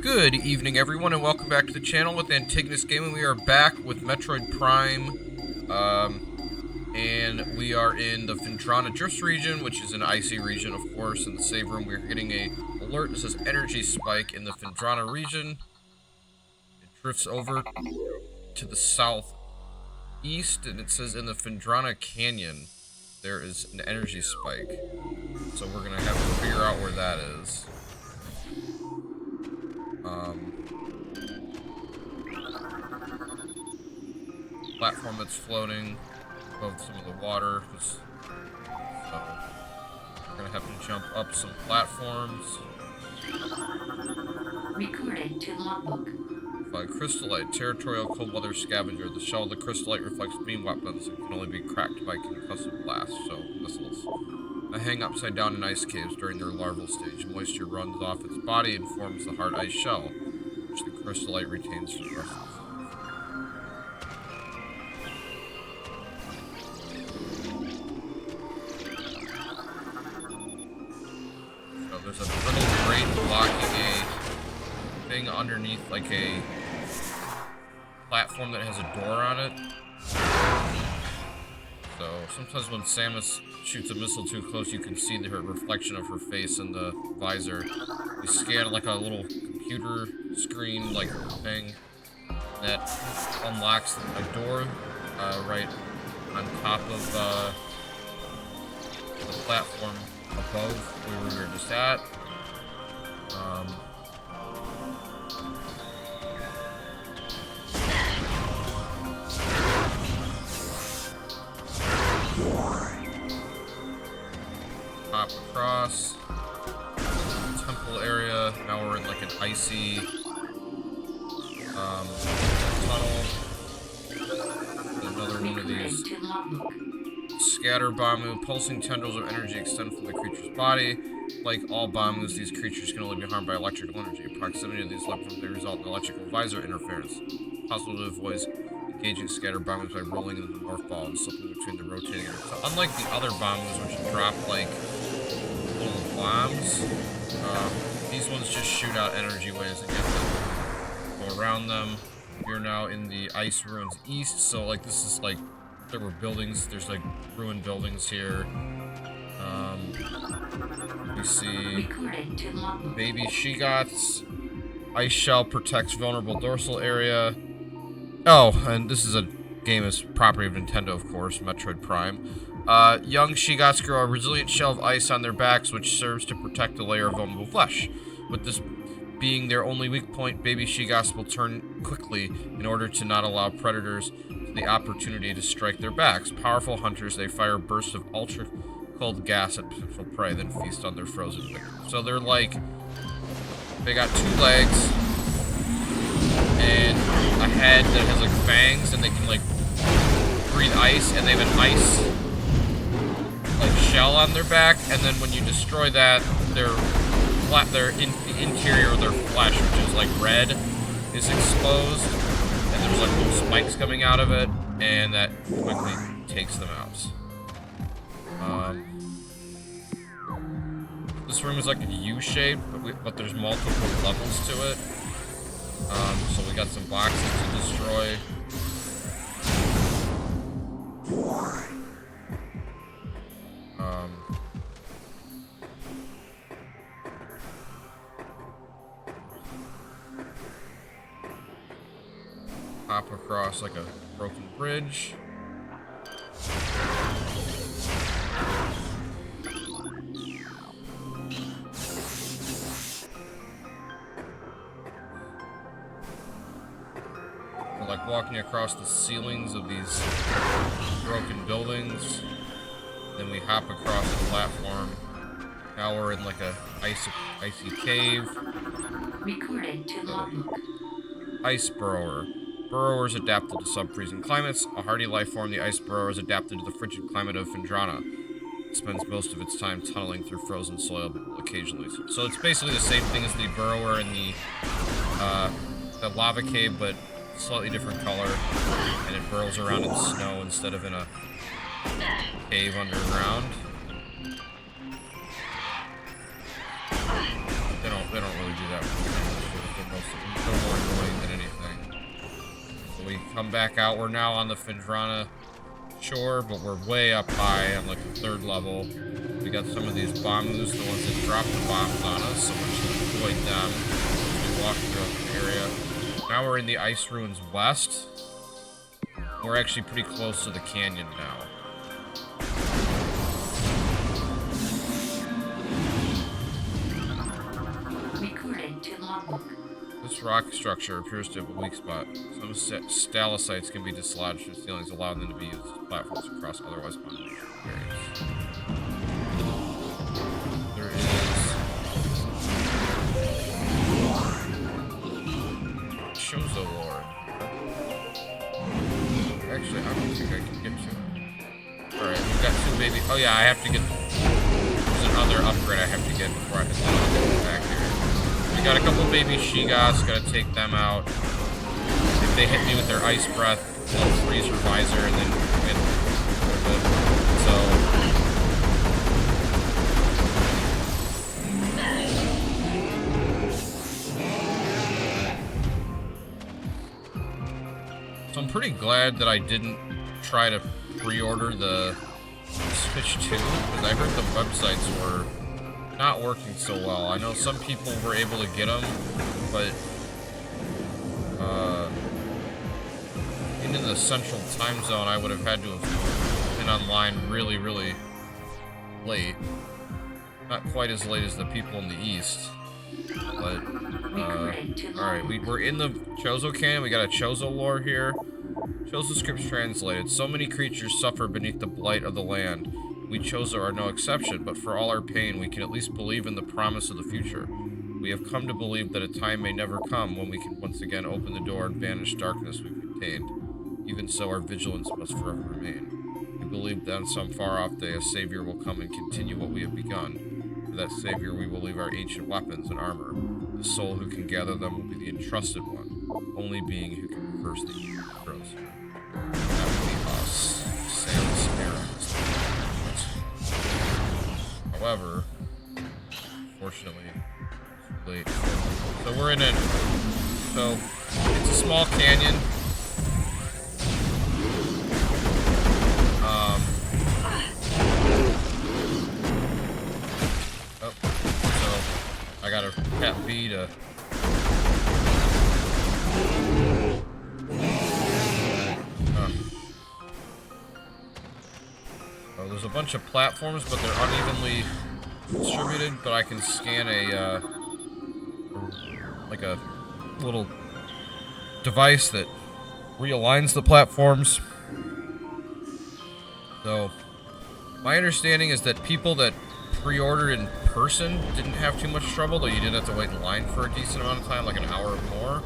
Good evening, everyone, and welcome back to the channel with Antigonus Gaming. We are back with Metroid Prime, and we are in the Phendrana Drifts region, which is an icy region, of course. In the save room, we're getting a alert that says energy spike in the Phendrana region. It drifts over to the southeast, and it says in the Phendrana Canyon, there is an energy spike. So we're gonna have to figure out where that is. Platform that's floating above some of the water. So we're gonna have to jump up some platforms. Recording to logbook. By crystallite, territorial cold weather scavenger. The shell of the crystallite reflects beam weapons and can only be cracked by concussive blasts, so missiles. They hang upside down in ice caves during their larval stage. Moisture runs off its body and forms the hard ice shell, which the crystallite retains for the rest of the There's a brittle grate blocking a thing underneath, like a platform that has a door on it. So sometimes when Samus shoots a missile too close, you can see her reflection of her face in the visor. You scan like a little computer screen like thing that unlocks a door right on top of the platform above where we were just at. Hop across the temple area. Now we're in like an icy tunnel. Another one of these. Scatter Bamu. Pulsing tendrils of energy extend from the creature's body. Like all Bamus, these creatures can only be harmed by electrical energy. Proximity of these weapons may result in electrical visor interference. It's possible to avoid engaging Scatter Bamus by rolling into the morph ball and slipping between the rotating. So unlike the other Bamus, which drop like little bombs, these ones just shoot out energy waves and get them. Go around them. You're now in the ice ruins east, so like this is like there were buildings. There's like ruined buildings here. We see baby Shigots. Ice shell protects vulnerable dorsal area. Oh, and this is a game as property of Nintendo, of course, Metroid Prime. Young Shigots grow a resilient shell of ice on their backs, which serves to protect a layer of vulnerable flesh. With this being their only weak point, baby Shigots will turn quickly in order to not allow predators the opportunity to strike their backs. Powerful hunters, they fire bursts of ultra cold gas at potential prey, then feast on their frozen victims. So they're like, they got two legs and a head that has like fangs, and they can like breathe ice, and they have an ice like shell on their back, and then when you destroy that, the interior of their flesh, which is like red, is exposed. There's like little spikes coming out of it, and that quickly takes them out. This room is like a U-shape, but there's multiple levels to it. So we got some boxes to destroy. Hop across like a broken bridge. We're like walking across the ceilings of these broken buildings. Then we hop across the platform. Now we're in like a icy cave. Recording to logbook. Ice burrower. Burrowers adapted to sub-freezing climates. A hardy life form, the ice burrower is adapted to the frigid climate of Phendrana. It spends most of its time tunneling through frozen soil, but occasionally. So it's basically the same thing as the burrower in the lava cave, but slightly different color, and it burrows around in snow instead of in a cave underground. They don't really do that. we come back out. We're now on the phendrana shore, but we're way up high on like the 3rd level. We got some of these bombus, the ones that drop the bombs on us, so we're just gonna avoid them as we walk throughout the area. Now we're in the Ice Ruins West. We're actually pretty close to the canyon now. Recording to logbook. This rock structure appears to have a weak spot. Some stalactites can be dislodged from ceilings, allowing them to be used as platforms to cross otherwise unused areas. There is... Chozo Lord. Actually, I don't think I can get to it. Alright, we've got 2 baby... Oh yeah, I have to get... There's another upgrade I have to get before I can back here. We got a couple baby Shigas, gotta take them out. If they hit me with their ice breath, they'll freeze her visor and then get So I'm pretty glad that I didn't try to pre-order the Switch 2, because I heard the websites were not working so well. I know some people were able to get them, but into the central time zone, I would have had to have been online really, really late. Not quite as late as the people in the east, but alright, we're in the Chozo Canyon. We got a Chozo lore here. Chozo scripts translated. So many creatures suffer beneath the blight of the land. We Chozo are no exception, but for all our pain, we can at least believe in the promise of the future. We have come to believe that a time may never come when we can once again open the door and banish darkness we've contained. Even so, our vigilance must forever remain. We believe that on some far-off day, a savior will come and continue what we have begun. For that savior, we will leave our ancient weapons and armor. The soul who can gather them will be the entrusted one, only being who can reverse the evil that grows here. That would be us, Samus Aran's. However, unfortunately, it's late. So we're in it. So it's a small canyon. So I got a cat B to. Oh, there's a bunch of platforms, but they're unevenly distributed. But I can scan like a little device that realigns the platforms. So my understanding is that people that pre-ordered in person didn't have too much trouble, though you did have to wait in line for a decent amount of time, like an hour or more.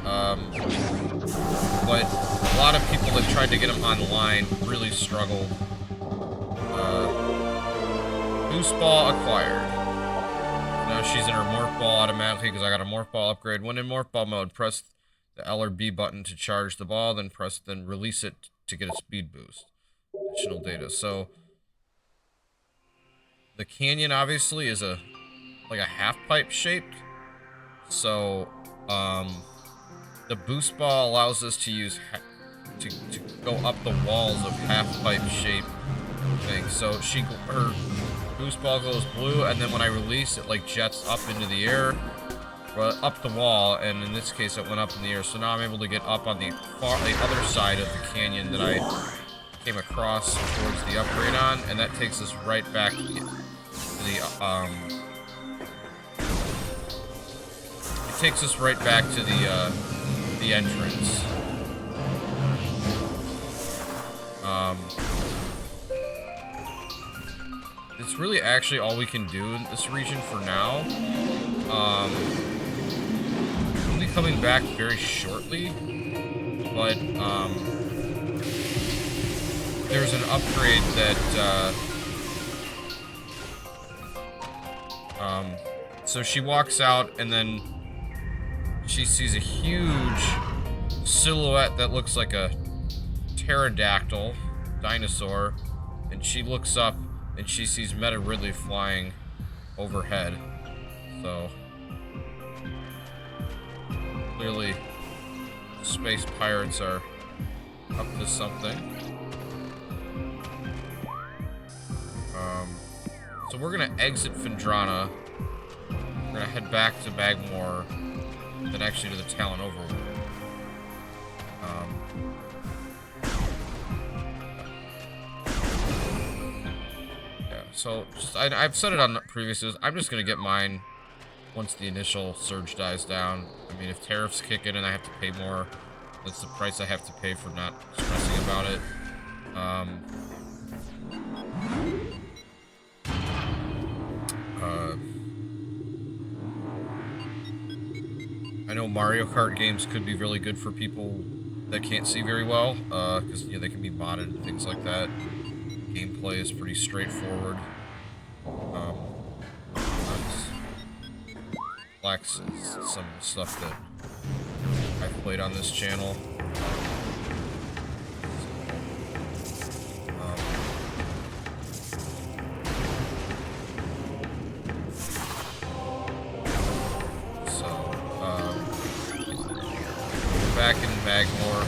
But a lot of people that tried to get them online really struggled. Boost Ball acquired. Now she's in her Morph Ball automatically because I got a Morph Ball upgrade. When in Morph Ball mode, press the L or B button to charge the ball, then release it to get a speed boost. Additional data. So the canyon obviously is like a half pipe shaped. So the boost ball allows us to use to go up the walls of half pipe shaped things. So her boost ball goes blue, and then when I release it, like jets up into the air, up the wall, and in this case it went up in the air. So now I'm able to get up on the other side of the canyon that I came across towards the upgrade on, and that takes us right back to the it takes us right back to the entrance. It's really actually all we can do in this region for now. We'll be coming back very shortly, but there's an upgrade that so she walks out and then she sees a huge silhouette that looks like a pterodactyl dinosaur, and she looks up and she sees Meta Ridley flying overhead. So clearly space pirates are up to something. So we're gonna exit Phendrana. We're gonna head back to Bagmore, then actually to the Talon Overworld. Yeah, so just, I've said it on previous videos, I'm just gonna get mine once the initial surge dies down. I mean, if tariffs kick in and I have to pay more, that's the price I have to pay for not stressing about it. I know Mario Kart games could be really good for people that can't see very well, because they can be modded and things like that. Gameplay is pretty straightforward. Flex is some of the stuff that I've played on this channel. Back in Bagmore.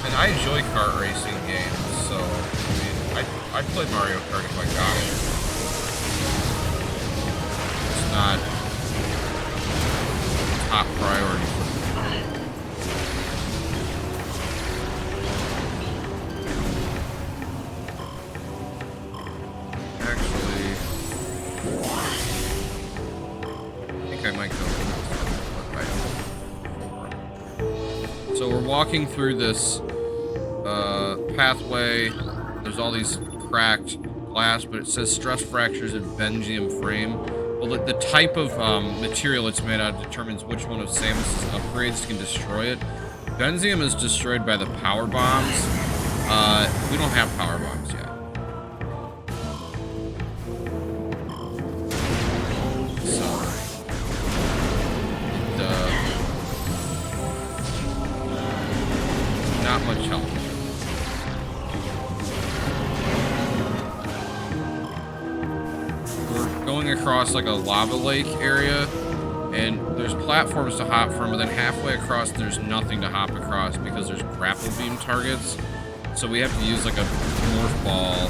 And I enjoy kart racing games, so I mean, I'd play Mario Kart if I got it. It's not top priority for me. So we're walking through this pathway. There's all these cracked glass, but it says stress fractures and benzium frame. Well, the type of material it's made out of determines which one of Samus's upgrades can destroy it. Benzium is destroyed by the power bombs. We don't have power bombs yet. Not much help. We're going across like a lava lake area, and there's platforms to hop from, but then halfway across there's nothing to hop across because there's grapple beam targets. So we have to use like a morph ball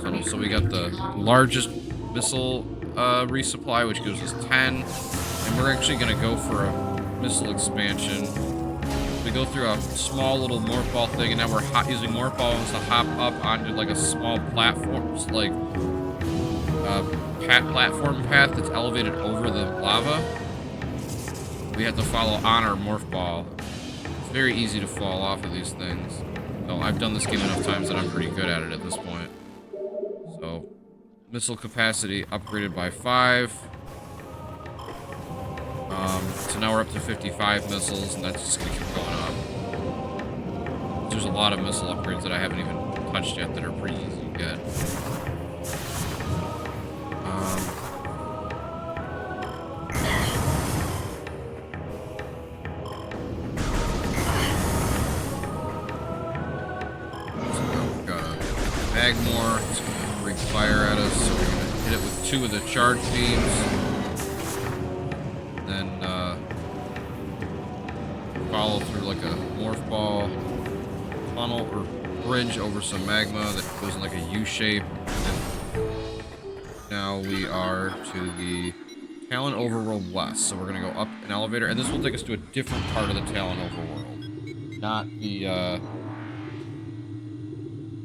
tunnel. So we got the largest missile resupply, which gives us 10, and we're actually going to go for a missile expansion. We go through a small little morph ball thing, and now we're using morph balls to hop up onto like a small platform, like platform path that's elevated over the lava. We have to follow on our morph ball. It's very easy to fall off of these things. So I've done this game enough times that I'm pretty good at it at this point. So missile capacity upgraded by 5. So now we're up to 55 missiles, and that's just gonna keep going up. There's a lot of missile upgrades that I haven't even touched yet that are pretty easy to get. So we've got a Bagmore. It's gonna bring fire at us, so we're gonna hit it with 2 of the charge beams. Then follow through like a morph ball funnel or bridge over some magma that goes in like a U shape. And then now we are to the Talon Overworld West. So we're gonna go up an elevator, and this will take us to a different part of the Talon Overworld,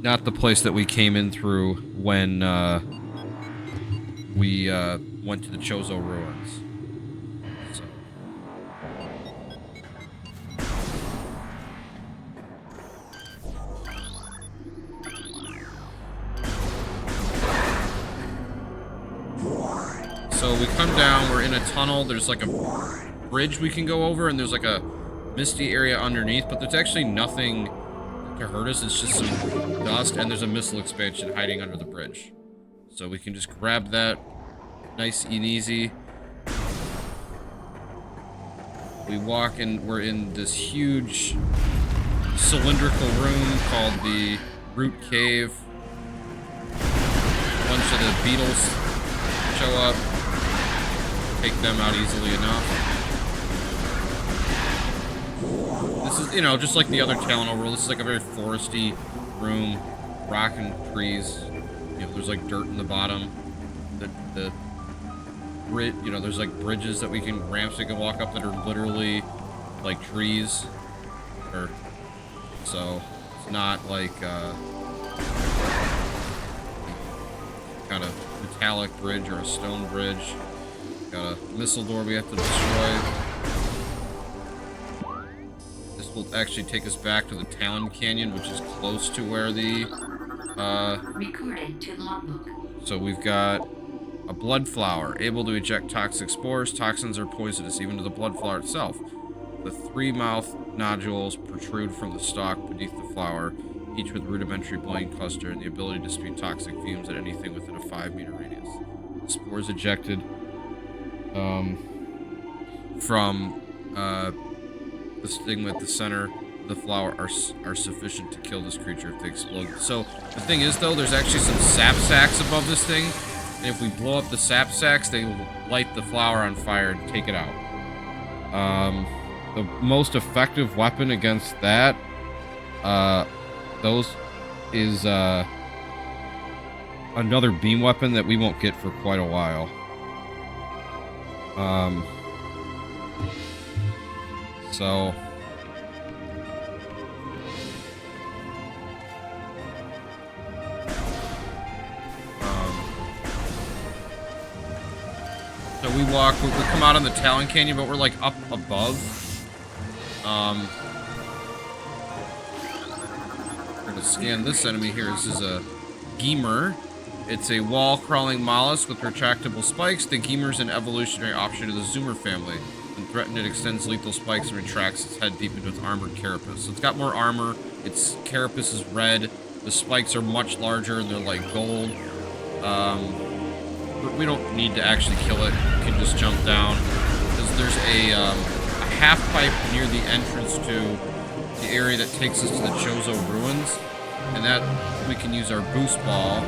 not the place that we came in through when we went to the Chozo ruins. So we come down, we're in a tunnel, there's like a bridge we can go over, and there's like a misty area underneath, but there's actually nothing to hurt us, it's just some dust, and there's a missile expansion hiding under the bridge. So we can just grab that, nice and easy. We walk and we're in this huge cylindrical room called the Root Cave. A bunch of the beetles show up. Take them out easily enough. This is, you know, just like the other Talon overworld. This is like a very foresty room, rock and trees. You know, there's like dirt in the bottom. The bridge, you know, there's like bridges that we can, ramps we can walk up that are literally like trees. Or so it's not like kind of metallic bridge or a stone bridge. Got a missile door we have to destroy. This will actually take us back to the Talon Canyon, which is close to where the Recorded to logbook. so we've got a blood flower, able to eject toxic spores. Toxins are poisonous, even to the blood flower itself. The 3 mouth nodules protrude from the stalk beneath the flower, each with rudimentary blade cluster and the ability to spew toxic fumes at anything within a 5-meter radius. The spores ejected from the stigma at the center of the flower are sufficient to kill this creature if they explode. So the thing is, though, there's actually some sap sacks above this thing, and if we blow up the sap sacks, they will light the flower on fire and take it out. The most effective weapon against that, those is another beam weapon that we won't get for quite a while. So we come out on the Talon Canyon, but we're like up above. We're gonna scan this enemy here. This is a Geemer. It's a wall-crawling mollusk with retractable spikes. The Geemer is an evolutionary offshoot of the Zoomer family. When threatened, it extends lethal spikes and retracts its head deep into its armored carapace. So it's got more armor. Its carapace is red. The spikes are much larger, and they're like gold. But we don't need to actually kill it. We can just jump down. Because there's a half pipe near the entrance to the area that takes us to the Chozo Ruins. And that we can use our boost ball.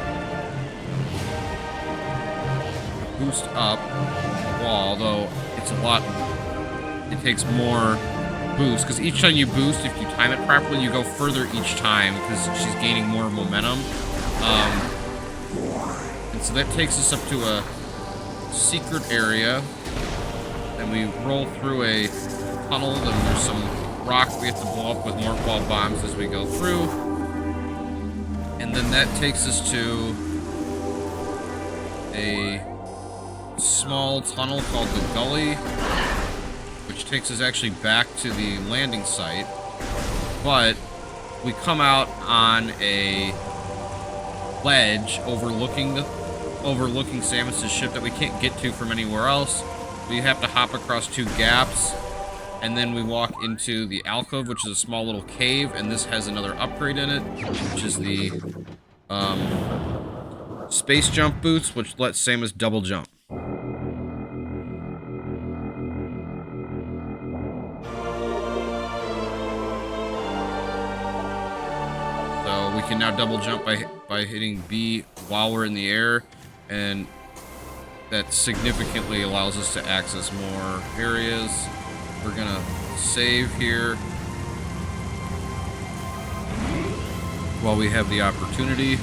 Boost up the wall, though it's a lot. It takes more boost, because each time you boost, if you time it properly, you go further each time, because she's gaining more momentum. And so that takes us up to a secret area, and we roll through a tunnel, and there's some rock we have to blow up with morph ball bombs as we go through. And then that takes us to a small tunnel called the Gully, which takes us actually back to the landing site. But we come out on a ledge overlooking Samus's ship that we can't get to from anywhere else. We have to hop across 2 gaps, and then we walk into the alcove, which is a small little cave, and this has another upgrade in it, which is the space jump boots, which lets Samus double jump. So we can now double jump by hitting B while we're in the air, and that significantly allows us to access more areas. We're gonna save here while we have the opportunity.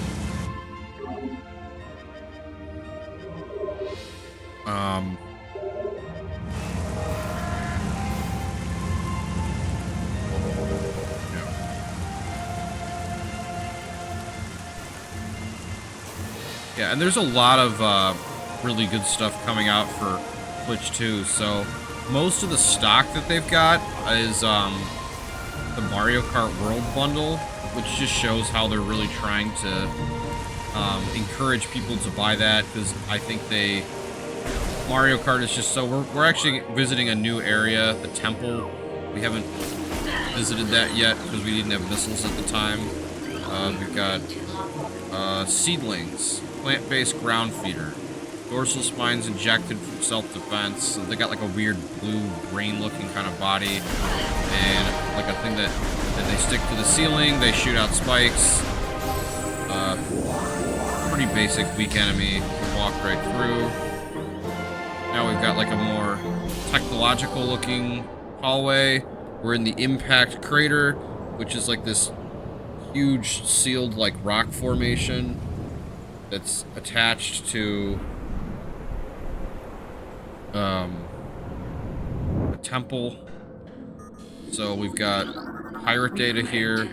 Yeah, and there's a lot of really good stuff coming out for Switch 2. So most of the stock that they've got is the Mario Kart World Bundle, which just shows how they're really trying to encourage people to buy that, because I think Mario Kart is just so... We're actually visiting a new area, the temple. We haven't visited that yet because we didn't have missiles at the time. We've got seedlings, plant-based ground feeder, dorsal spines injected for self-defense. So they got like a weird blue-green looking kind of body, and like a thing that And they stick to the ceiling, they shoot out spikes. Pretty basic weak enemy. Walk right through. Now we've got like a more technological looking hallway. We're in the impact crater, which is like this huge sealed like rock formation that's attached to a temple. So we've got pirate data here.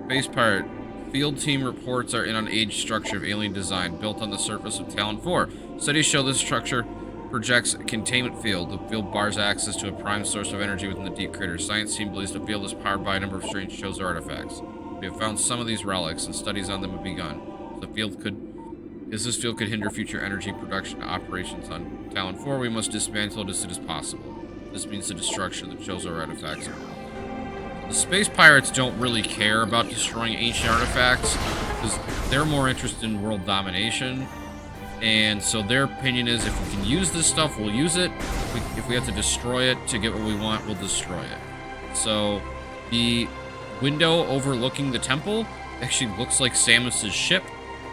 Base pirate. Field team reports are in on age structure of alien design built on the surface of Talon 4. Studies show this structure projects a containment field. The field bars access to a prime source of energy within the deep crater. Science team believes the field is powered by a number of strange Chozo artifacts. We have found some of these relics and studies on them have begun. This field could hinder future energy production operations on Talon 4. We must dismantle it as soon as possible. This means the destruction of the Chozo artifacts. The space pirates don't really care about destroying ancient artifacts because they're more interested in world domination. And so their opinion is if we can use this stuff, we'll use it. If we have to destroy it to get what we want, we'll destroy it. So the window overlooking the temple actually looks like Samus's ship.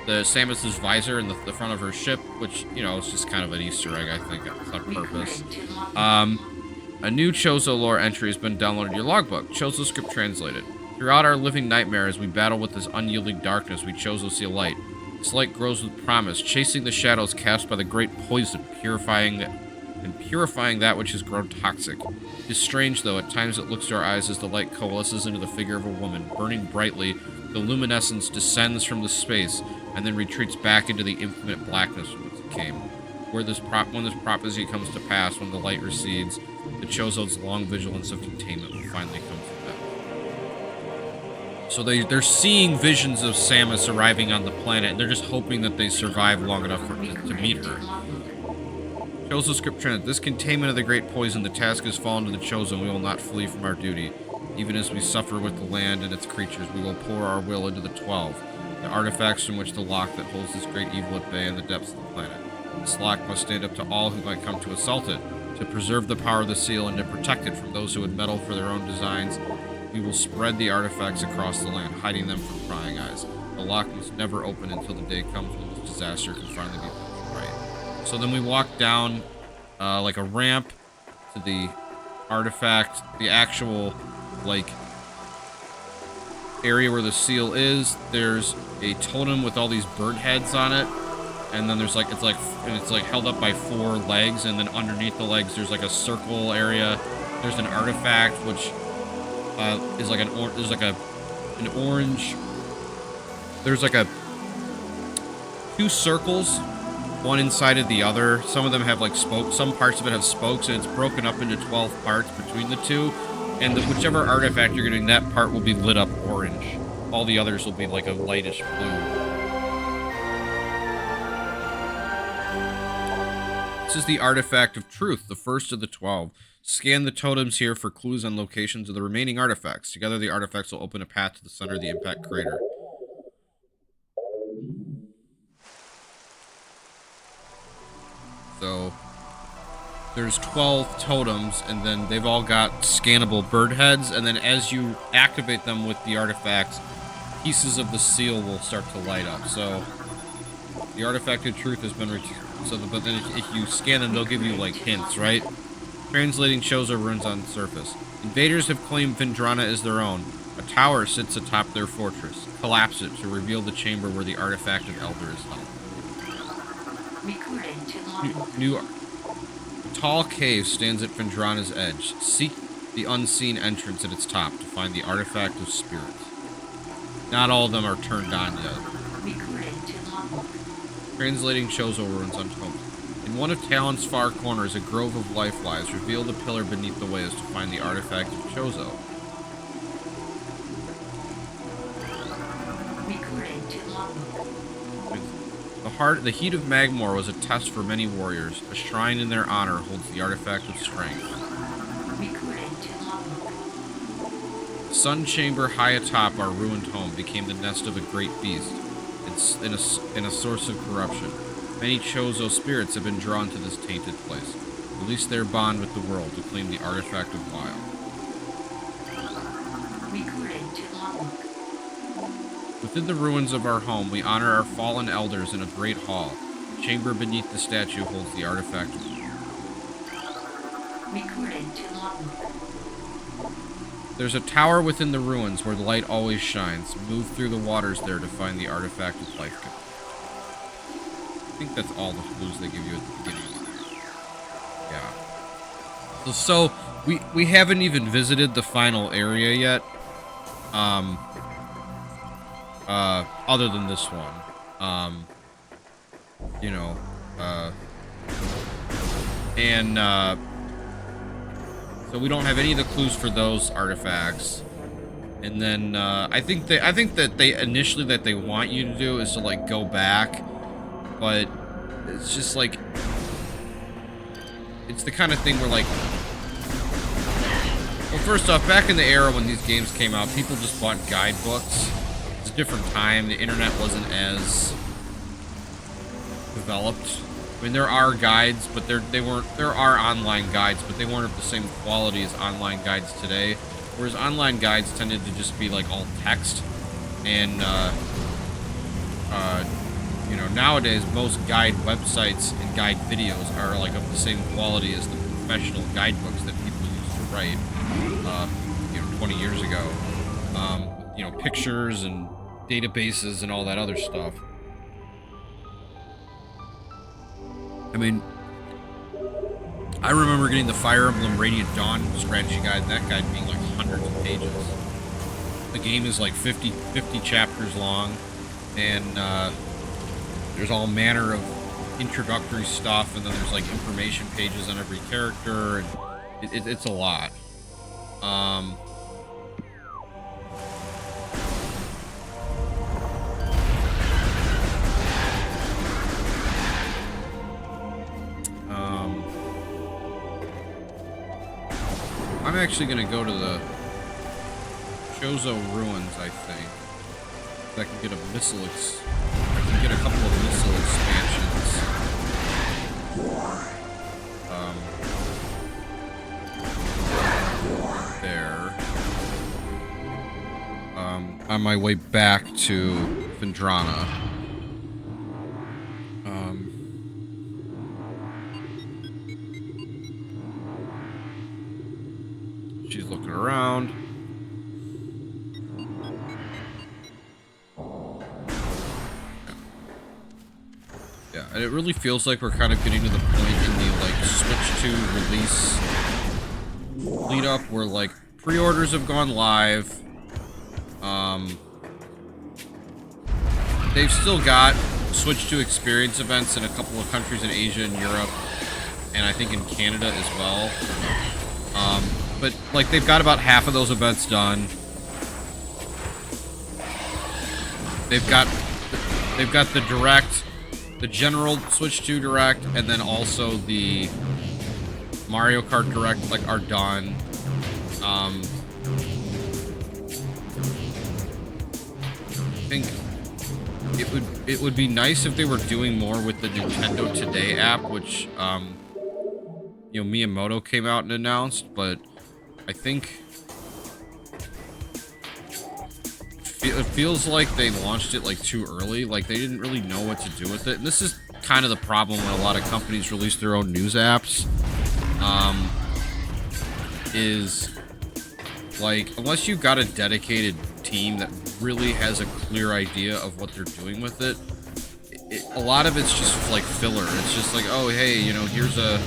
Samus's visor in the front of her ship, which, you know, is just kind of an Easter egg, I think, on purpose. A new Chozo lore entry has been downloaded to your logbook. Chozo script translated. Throughout our living nightmare as we battle with this unyielding darkness, we Chozo see a light. This light grows with promise, chasing the shadows cast by the great poison, purifying that which has grown toxic. It is strange, though. At times it looks to our eyes as the light coalesces into the figure of a woman. Burning brightly, the luminescence descends from the space and then retreats back into the infinite blackness from which it came. When this prophecy comes to pass, when the light recedes, the Chozo's long vigilance of containment will finally come to pass. So they're seeing visions of Samus arriving on the planet, and they're just hoping that they survive long enough to meet her. Chozo script trend. This containment of the great poison, the task has fallen to the Chozo, and we will not flee from our duty. Even as we suffer with the land and its creatures, we will pour our will into the 12, the artifacts from which the lock that holds this great evil at bay in the depths of the planet. This lock must stand up to all who might come to assault it. To preserve the power of the seal and to protect it from those who would meddle for their own designs, we will spread the artifacts across the land, hiding them from prying eyes. The lock must never open until the day comes when this disaster can finally be put right. So then we walk down like a ramp to the artifact, the actual like area where the seal is. There's a totem with all these bird heads on it. And then there's it's held up by 4 legs, and then underneath the legs there's like a circle area. There's an artifact which is like there's like 2 circles, one inside of the other. Some of them have like spokes. Some parts of it have spokes, and it's broken up into 12 parts between the 2. And whichever artifact you're getting, that part will be lit up orange. All the others will be like a lightish blue. This is the Artifact of Truth, the first of the 12. Scan the totems here for clues on locations of the remaining artifacts. Together, the artifacts will open a path to the center of the impact crater. So, there's 12 totems, and then they've all got scannable bird heads, and then as you activate them with the artifacts, pieces of the seal will start to light up. So, the Artifact of Truth has been returned. But then if you scan them, they'll give you, like, hints, right? Translating Chozo runes on the surface. Invaders have claimed phendrana as their own. A tower sits atop their fortress. Collapse it to reveal the chamber where the Artifact of Elder is held. A tall cave stands at phendrana's edge. Seek the unseen entrance at its top to find the Artifact of Spirits. Not all of them are turned on yet. Translating Chozo runes on totems. In one of Talon's far corners, a grove of life lies. Reveal the pillar beneath the waves to find the Artifact of Chozo. The heat of Magmor was a test for many warriors. A shrine in their honor holds the Artifact of Strength. The sun chamber high atop our ruined home became the nest of a great beast. It's in a source of corruption. Many Chozo spirits have been drawn to this tainted place. Release their bond with the world to claim the Artifact of Wild. Within the ruins of our home, we honor our fallen elders in a great hall. The chamber beneath the statue holds the artifact. Recording to logbook. There's a tower within the ruins where the light always shines. Move through the waters there to find the artifact of life. I think that's all the clues they give you at the beginning. Yeah. So we haven't even visited the final area yet. Other than this one. So we don't have any of the clues for those artifacts. And then I think that they initially that they want you to do is to like go back, but it's just like it's the kind of thing where like, well, first off, back in the era when these games came out, people just bought guidebooks. It's a different time. The internet wasn't as developed. I mean, there are guides, but there are online guides, but they weren't of the same quality as online guides today. Whereas online guides tended to just be like all text, and nowadays most guide websites and guide videos are like of the same quality as the professional guidebooks that people used to write, 20 years ago. Pictures and databases and all that other stuff. I mean, I remember getting the Fire Emblem Radiant Dawn strategy guide, and that guide being like hundreds of pages. The game is like 50 chapters long, and there's all manner of introductory stuff, and then there's like information pages on every character, and it's a lot. I'm actually going to go to the Chozo Ruins, I think. I can get a missile I can get a couple of missile expansions. There. On my way back to Phendrana. She's looking around. Yeah, and it really feels like we're kind of getting to the point in the like Switch 2 release lead up where like pre-orders have gone live. They've still got Switch 2 experience events in a couple of countries in Asia and Europe, and I think in Canada as well. But like they've got about half of those events done. They've got the direct, the general Switch 2 direct, and then also the Mario Kart direct like are done. I think it would be nice if they were doing more with the Nintendo Today app, which Miyamoto came out and announced, but I think it feels like they launched it like too early. Like they didn't really know what to do with it. And this is kind of the problem when a lot of companies release their own news apps. Is like unless you've got a dedicated team that really has a clear idea of what they're doing with it, a lot of it's just like filler. It's just like, oh hey, here's a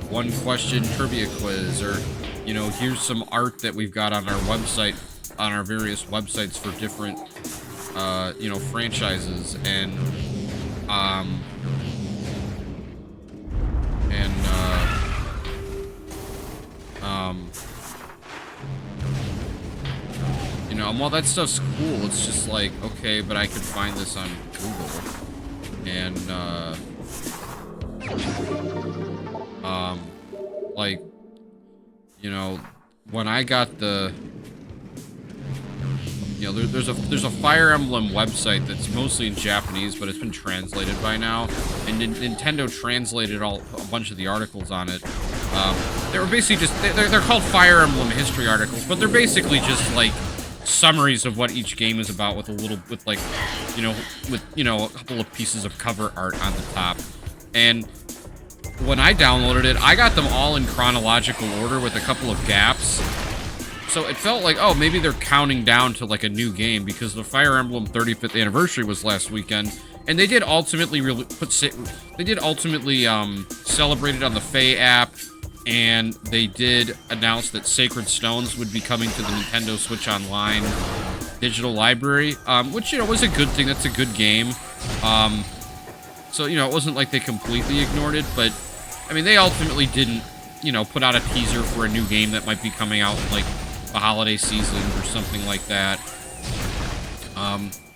one question trivia quiz, or here's some art that we've got on our website, on our various websites for different franchises, and while that stuff's cool, it's just like, okay, but I could find this on Google, and when I got the, there's a Fire Emblem website that's mostly in Japanese, but it's been translated by now, and Nintendo translated a bunch of the articles on it. They were basically just, they're called Fire Emblem history articles, but they're basically just like summaries of what each game is about with like, a couple of pieces of cover art on the top. And when I downloaded it, I got them all in chronological order with a couple of gaps. So it felt like, oh, maybe they're counting down to like a new game, because the Fire Emblem 35th anniversary was last weekend, and they did ultimately celebrate it on the Faye app, and they did announce that Sacred Stones would be coming to the Nintendo Switch Online digital library, which, was a good thing. That's a good game. So, it wasn't like they completely ignored it, but, I mean, they ultimately didn't, put out a teaser for a new game that might be coming out, like, the holiday season or something like that.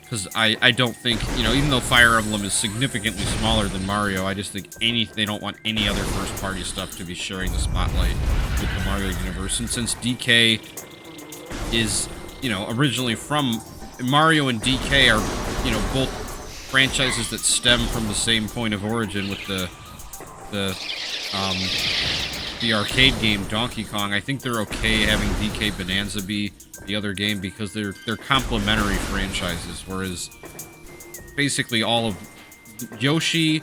Because I don't think, even though Fire Emblem is significantly smaller than Mario, I just think they don't want any other first-party stuff to be sharing the spotlight with the Mario universe. And since DK is, originally from... Mario and DK are, both franchises that stem from the same point of origin with the arcade game Donkey Kong. I think they're okay having DK Bonanza be the other game because they're complementary franchises, whereas basically all of Yoshi,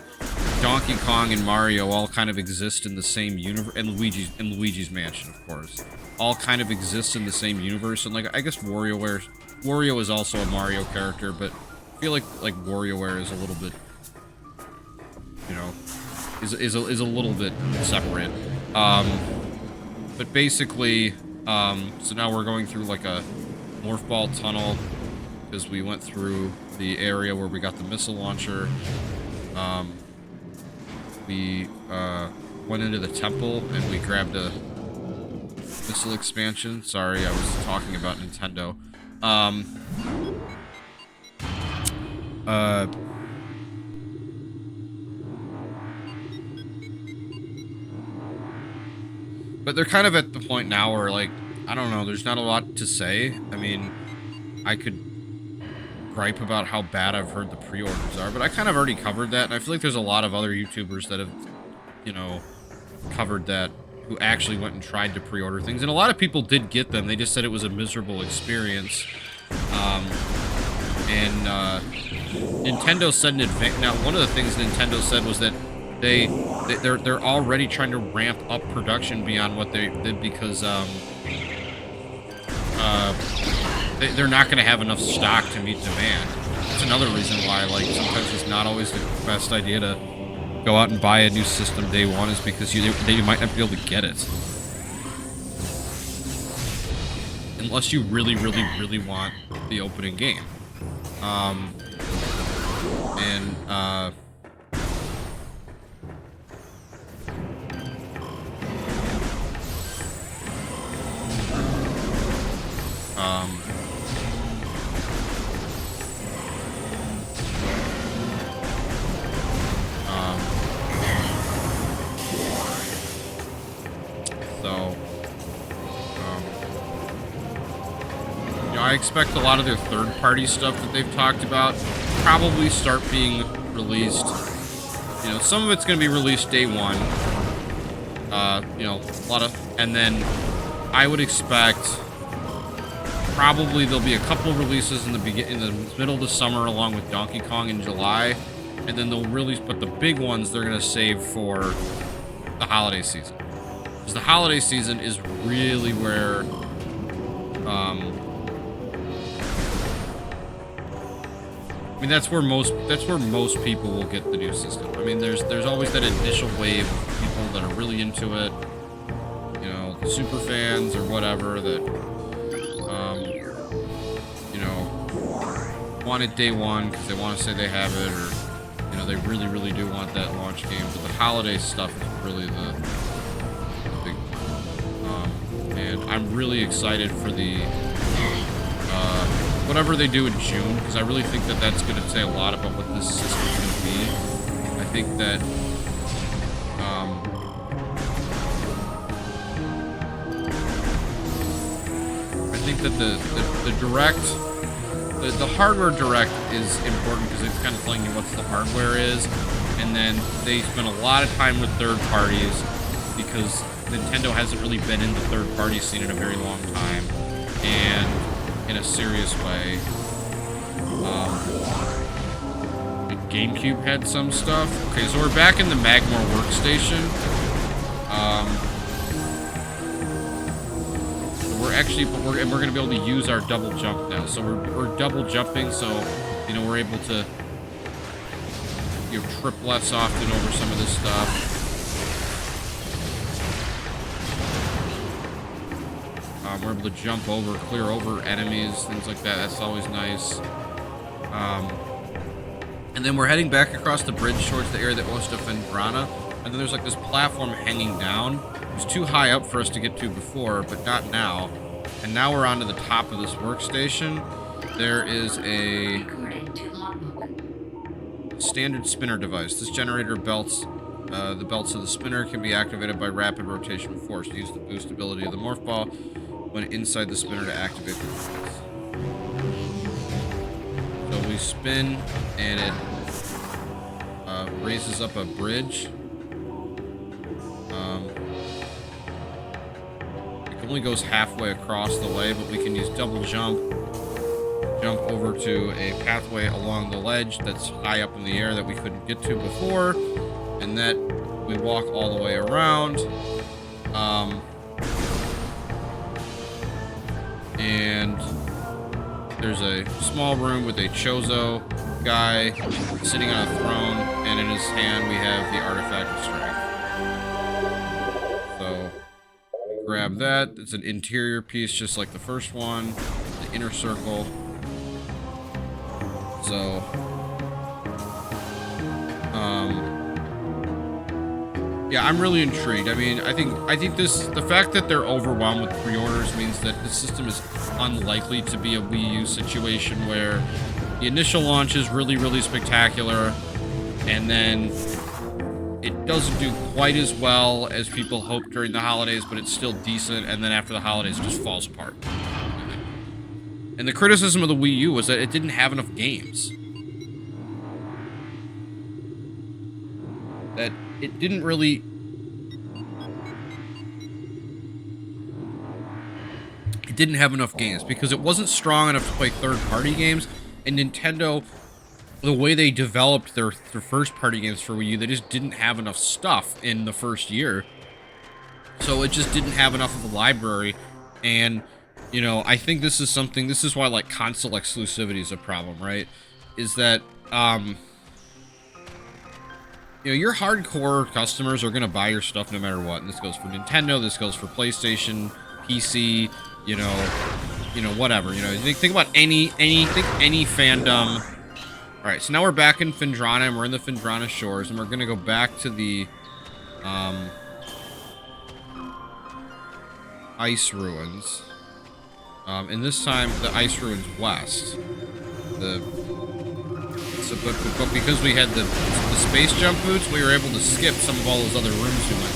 Donkey Kong, and Mario all kind of exist in the same universe, and Luigi's Mansion, of course, all kind of exist in the same universe. And like, I guess Wario is also a Mario character, but I feel like WarioWare is a little bit, is a little bit separate. But basically, so now we're going through like a morph ball tunnel because we went through the area where we got the missile launcher. We went into the temple and we grabbed a missile expansion. Sorry, I was talking about Nintendo. But they're kind of at the point now where, like, I don't know, there's not a lot to say. I mean, I could gripe about how bad I've heard the pre-orders are, but I kind of already covered that, and I feel like there's a lot of other YouTubers that have, covered that, who actually went and tried to pre-order things. And a lot of people did get them, they just said it was a miserable experience. Nintendo said in advance, now one of the things Nintendo said was that they're already trying to ramp up production beyond what they did because they're not going to have enough stock to meet demand. That's another reason why, like, sometimes it's not always the best idea to go out and buy a new system day one, is because you might not be able to get it unless you really, really, really want the opening game. I expect a lot of their third-party stuff that they've talked about probably start being released. Some of it's going to be released day one. A lot of, and then I would expect probably there'll be a couple of releases in the middle of the summer, along with Donkey Kong in July, and then they'll release. But the big ones they're going to save for the holiday season, because the holiday season is really where. I mean, that's where most people will get the new system. I mean, there's always that initial wave of people that are really into it, the super fans or whatever that, want it day one because they want to say they have it, or, they really, really do want that launch game. But the holiday stuff is really the big one. And I'm really excited for the, whatever they do in June, because I really think that that's going to say a lot about what this system is going to be. I think that, the direct, the hardware direct is important because it's kind of telling you what the hardware is, and then they spend a lot of time with third parties because Nintendo hasn't really been in the third party scene in a very long time, and in a serious way. The GameCube had some stuff. Okay, so we're back in the Magmore workstation. We're gonna be able to use our double jump now. So we're double jumping, so you know we're able to trip less often over some of this stuff. We're able to jump over, clear over enemies, things like that. That's always nice. And then we're heading back across the bridge towards the area that was to phendrana. And then there's like this platform hanging down. It was too high up for us to get to before, but not now. And now we're onto the top of this workstation. There is a standard spinner device. This generator belts, the belts of the spinner can be activated by rapid rotation force. Use the boost ability of the morph ball when inside the spinner to activate the device. So we spin, and it raises up a bridge. It only goes halfway across the way, but we can use double jump over to a pathway along the ledge that's high up in the air that we couldn't get to before, and that we walk all the way around. And there's a small room with a Chozo guy sitting on a throne, and in his hand we have the artifact of strength. So we grab that. It's an interior piece just like the first one, the inner circle. So yeah, I'm really intrigued. I mean, I think the fact that they're overwhelmed with pre-orders means that the system is unlikely to be a Wii U situation where the initial launch is really, really spectacular, and then it doesn't do quite as well as people hoped during the holidays, but it's still decent, and then after the holidays it just falls apart. And the criticism of the Wii U was that it didn't have enough games. That it didn't really... It didn't have enough games because it wasn't strong enough to play third-party games. And Nintendo, the way they developed their first-party games for Wii U, they just didn't have enough stuff in the first year. So it just didn't have enough of a library. And, you know, I think this is something... This is why, like, console exclusivity is a problem, right? Is that, you know, your hardcore customers are going to buy your stuff no matter what. And this goes for Nintendo, this goes for PlayStation, PC, you know, whatever. You know, think about any fandom. All right, so now we're back in phendrana, and we're in the phendrana shores, and we're going to go back to the ice ruins. And this time, the ice ruins west. But because we had the space jump boots, we were able to skip some of all those other rooms we went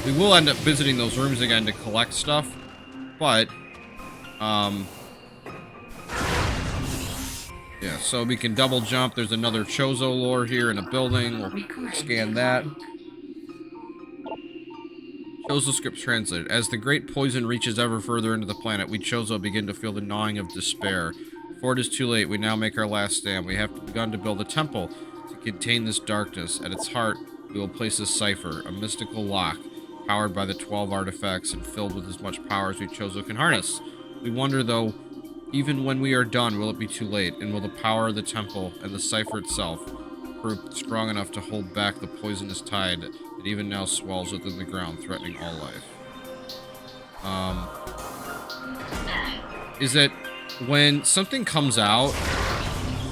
through. We will end up visiting those rooms again to collect stuff, but, yeah, so we can double jump. There's another Chozo lore here in a building. We'll scan that. Chozo script translated. As the great poison reaches ever further into the planet, we Chozo begin to feel the gnawing of despair. Before it is too late, we now make our last stand. We have begun to build a temple to contain this darkness. At its heart, we will place a cipher, a mystical lock, powered by the 12 artifacts and filled with as much power as we Chozo can harness. We wonder, though, even when we are done, will it be too late? And will the power of the temple and the cipher itself prove strong enough to hold back the poisonous tide that even now swells within the ground, threatening all life? Is that when something comes out,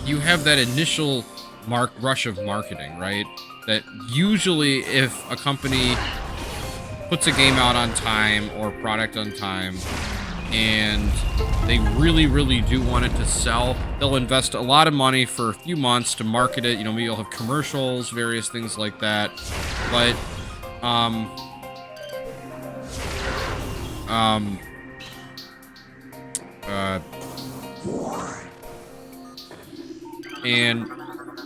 you have that initial rush of marketing, right? That usually if a company puts a game out on time or a product on time and they really, really do want it to sell, they'll invest a lot of money for a few months to market it. You know, maybe you'll have commercials, various things like that. But, and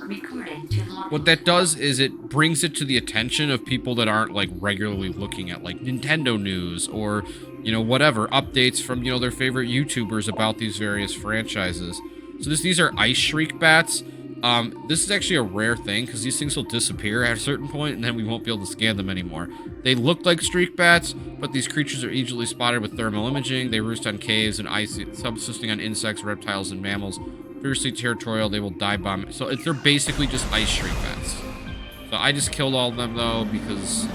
Recording to login. What that does is it brings it to the attention of people that aren't like regularly looking at like Nintendo news or, you know, whatever updates from, you know, their favorite YouTubers about these various franchises. So these are ice shriek bats. This is actually a rare thing because these things will disappear at a certain point and then we won't be able to scan them anymore. They look like streak bats, but these creatures are easily spotted with thermal imaging. They roost on caves and ice, subsisting on insects, reptiles, and mammals. Fiercely territorial, they will dive bomb. So they're basically just ice shriek bats. So I just killed all of them though because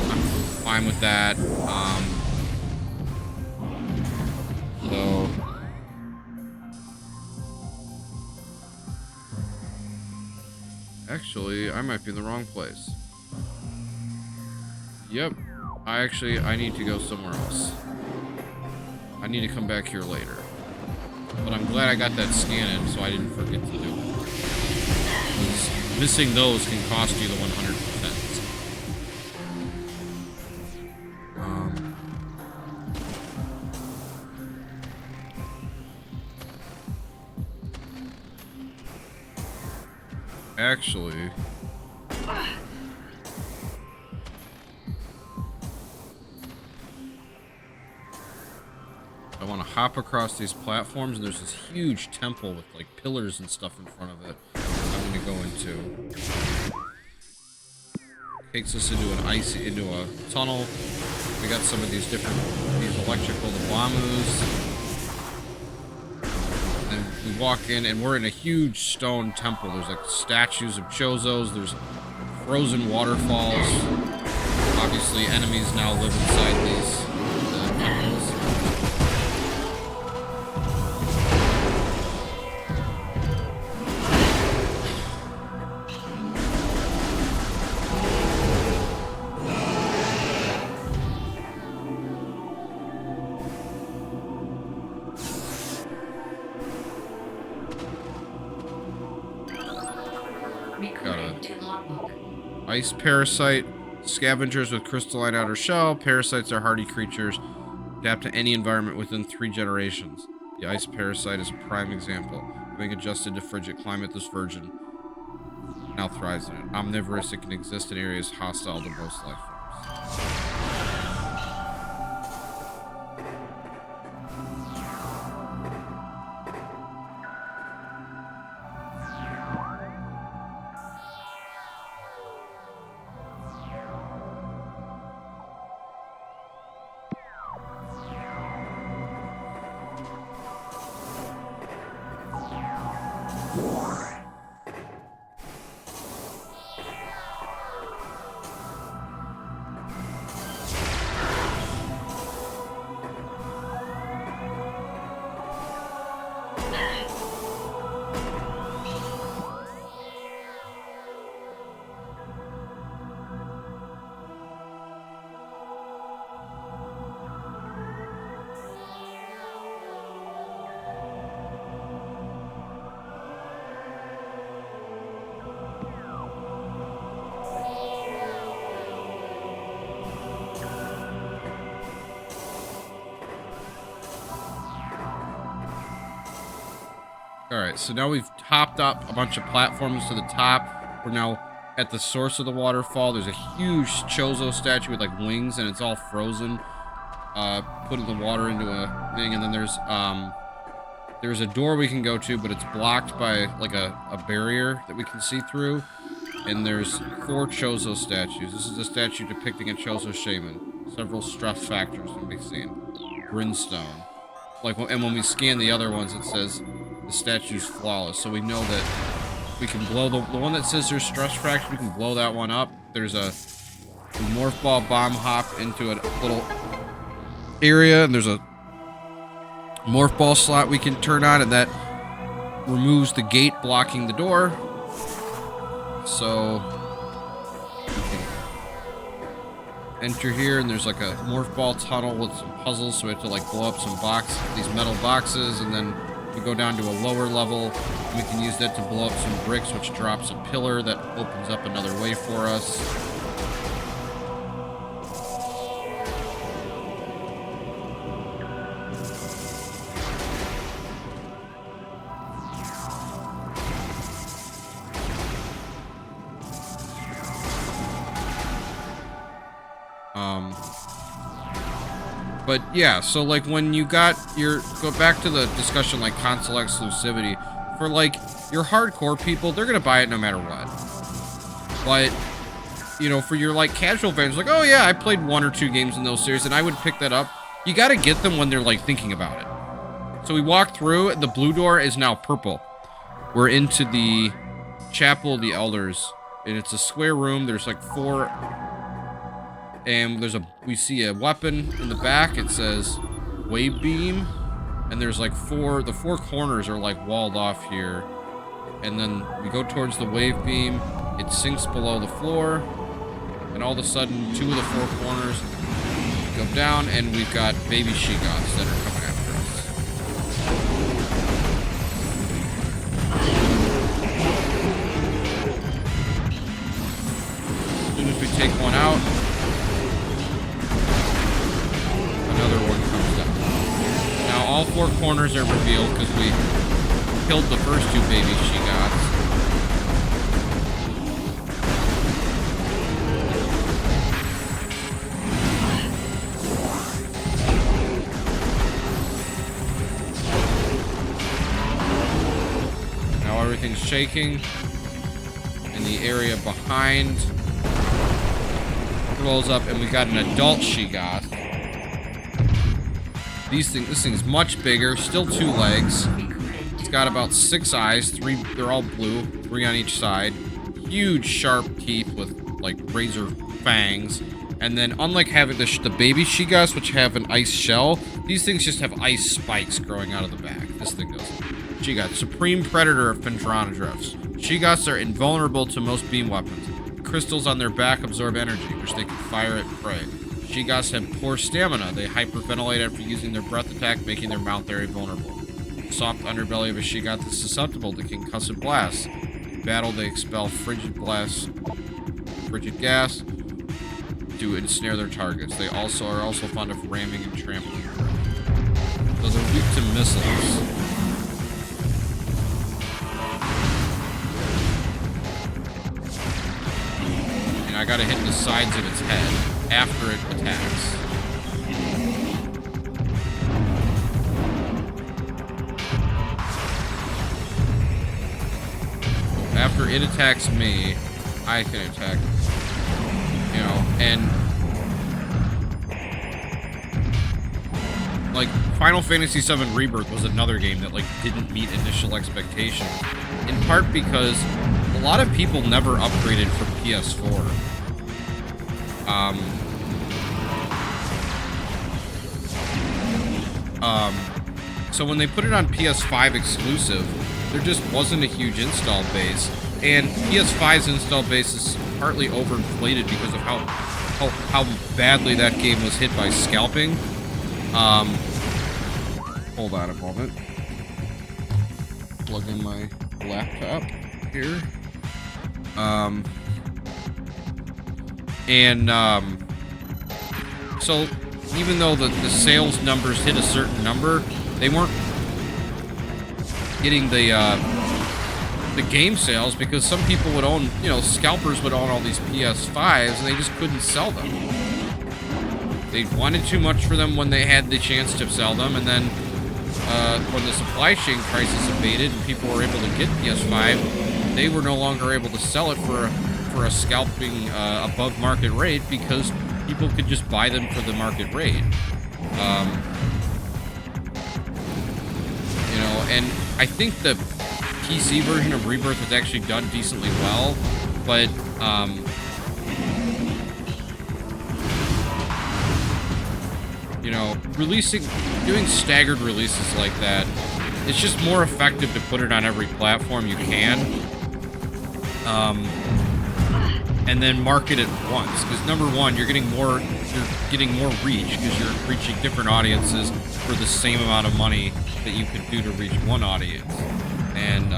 I'm fine with that. So actually, I might be in the wrong place. Yep. I need to go somewhere else. I need to come back here later. But I'm glad I got that scan in so I didn't forget to do it. Because missing those can cost you the 100%. Actually, I want to hop across these platforms, and there's this huge temple with like pillars and stuff in front of it. I'm going to go into. Takes us into a tunnel. We got some of these electrical Wamus. And we walk in, and we're in a huge stone temple. There's like statues of Chozos. There's frozen waterfalls. Obviously, enemies now live inside these temples. Ice parasite, scavengers with crystalline outer shell. Parasites are hardy creatures, adapt to any environment within 3 generations. The ice parasite is a prime example. Having adjusted to frigid climate, this version now thrives in it. Omnivorous, it can exist in areas hostile to most life forms. Alright, so now we've hopped up a bunch of platforms to the top. We're now at the source of the waterfall. There's a huge Chozo statue with like wings, and it's all frozen. Putting the water into a thing, and then there's a door we can go to, but it's blocked by like a barrier that we can see through. And there's 4 Chozo statues. This is a statue depicting a Chozo shaman. Several stress factors can be seen. Brimstone. And when we scan the other ones, it says the statue's flawless. So we know that we can blow the one that says there's stress fracture. We can blow that one up. There's a morph ball bomb hop into a little area, and there's a morph ball slot we can turn on, and that removes the gate blocking the door. So we can enter here, and there's like a morph ball tunnel with some puzzles, so we have to like blow up some these metal boxes, and then we go down to a lower level, and we can use that to blow up some bricks, which drops a pillar that opens up another way for us. But yeah, so like when you got your, go back to the discussion like console exclusivity, for like your hardcore people, they're gonna buy it no matter what. But, you know, for your like casual fans, like, oh yeah, I played 1 or 2 games in those series and I would pick that up. You gotta get them when they're like thinking about it. So we walked through, the blue door is now purple. We're into the Chapel of the Elders, and it's a square room. There's like 4, and we see a weapon in the back. It says wave beam, and there's like the 4 corners are like walled off here. And then we go towards the wave beam. It sinks below the floor, and all of a sudden 2 of the 4 corners go down, and we've got baby she-goths that are coming after us. As soon as we take one out, another one comes down. Now all 4 corners are revealed because we killed the first 2 baby she-goths. Now everything's shaking, and the area behind rolls up, and we got an adult she-goth. This thing's much bigger, still 2 legs. It's got about 6 eyes, 3, they're all blue, 3 on each side. Huge sharp teeth with like razor fangs. And then unlike having the baby she-goths, which have an ice shell, these things just have ice spikes growing out of the back. This thing does. She-goth, supreme predator of phendrana drifts. She-goths are invulnerable to most beam weapons. Crystals on their back absorb energy, which they can fire at prey. She-goths have poor stamina. They hyperventilate after using their breath attack, making their mouth area vulnerable. The soft underbelly of a she-goth is susceptible to concussive blasts. In battle, they expel frigid gas to ensnare their targets. They are also fond of ramming and trampling. So they're weak to missiles. And I gotta hit the sides of its head after it attacks. After it attacks me, I can attack, you know, and like Final Fantasy VII Rebirth was another game that like didn't meet initial expectations, in part because a lot of people never upgraded from PS4. So when they put it on PS5 exclusive, there just wasn't a huge install base, and PS5's install base is partly overinflated because of how badly that game was hit by scalping. Hold on a moment. Plug in my laptop here. So even though the sales numbers hit a certain number, they weren't getting the game sales because some people would own, you know, scalpers would own all these PS5s and they just couldn't sell them. They wanted too much for them when they had the chance to sell them, and then when the supply chain crisis abated and people were able to get PS5, they were no longer able to sell it for a scalping above market rate because people could just buy them for the market rate. You know, and I think the PC version of Rebirth has actually done decently well, but you know, doing staggered releases like that, it's just more effective to put it on every platform you can, and then market it once. Because number one, you're getting more reach because you're reaching different audiences for the same amount of money that you could do to reach one audience. And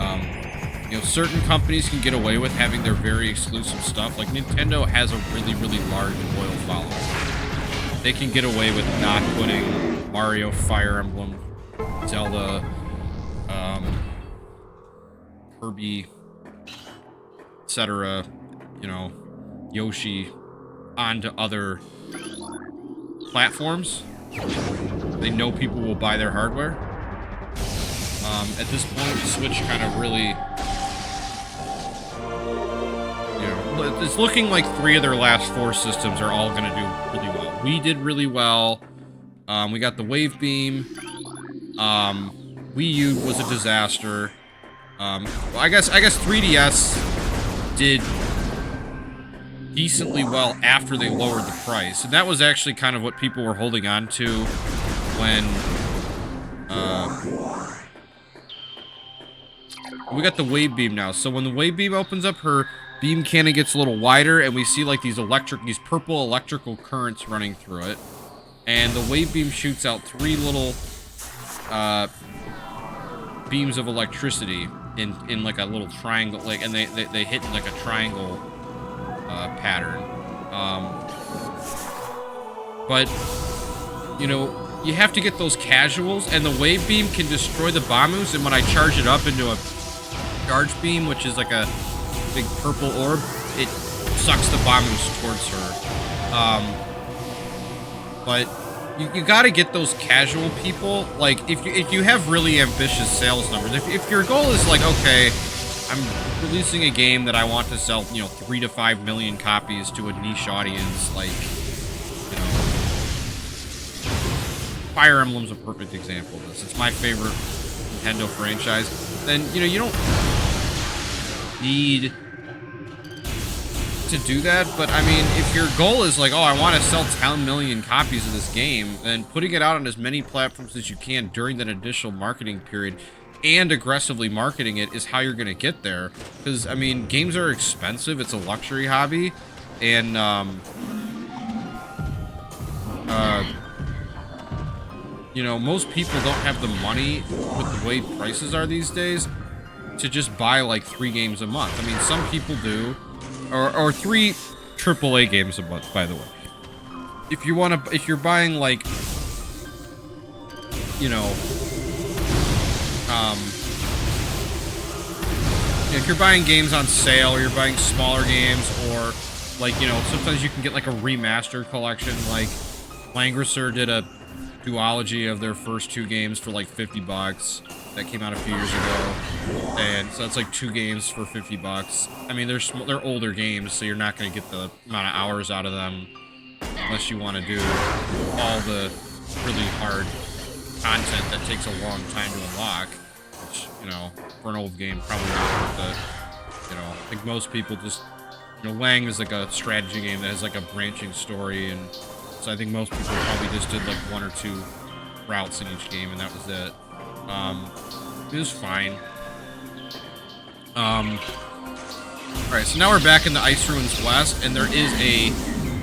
you know, certain companies can get away with having their very exclusive stuff. Like Nintendo has a really, really large and loyal following. They can get away with not putting Mario, Fire Emblem, Zelda, Kirby, etc., you know, Yoshi, onto other platforms They know people will buy their hardware. At this point, the Switch kind of really, you know, it's looking like 3 of their last 4 systems are all going to do really well. We did really well. We got the Wave Beam. Wii U was a disaster. Well, I guess 3DS did decently well after they lowered the price, and that was actually kind of what people were holding on to when we got the Wave Beam now. So when the Wave Beam opens up, her beam cannon gets a little wider, and we see like these purple electrical currents running through it. And the Wave Beam shoots out 3 little beams of electricity in like a little triangle, like, and they hit in like a triangle pattern. But you know, you have to get those casuals, and the Wave Beam can destroy the Bamus, and when I charge it up into a charge beam, which is like a big purple orb, it sucks the Bamus towards her. But you gotta get those casual people. Like, if you have really ambitious sales numbers, if your goal is like, okay, I'm releasing a game that I want to sell, you know, 3 to 5 million copies to a niche audience, like, you know, Fire Emblem's a perfect example of this. It's my favorite Nintendo franchise. Then, you know, you don't need to do that, but I mean, if your goal is like, oh, I want to sell 10 million copies of this game, then putting it out on as many platforms as you can during that initial marketing period and aggressively marketing it is how you're going to get there. Because, I mean, games are expensive. It's a luxury hobby. And, you know, most people don't have the money with the way prices are these days to just buy like 3 games a month. I mean, some people do. Or 3 AAA games a month, by the way. If you're buying like, you know, if you're buying games on sale, or you're buying smaller games, or like, you know, sometimes you can get like a remastered collection. Like Langrisser did a duology of their first 2 games for like $50. That came out a few years ago, and so that's like 2 games for $50. I mean, they're older games, so you're not going to get the amount of hours out of them unless you want to do all the really hard content that takes a long time to unlock, which, you know, for an old game, probably not worth it. You know, I think most people just, you know, Lang is like a strategy game that has like a branching story, and so I think most people probably just did like 1 or 2 routes in each game, and that was it. It was fine. Alright, so now we're back in the Ice Ruins West, and there is a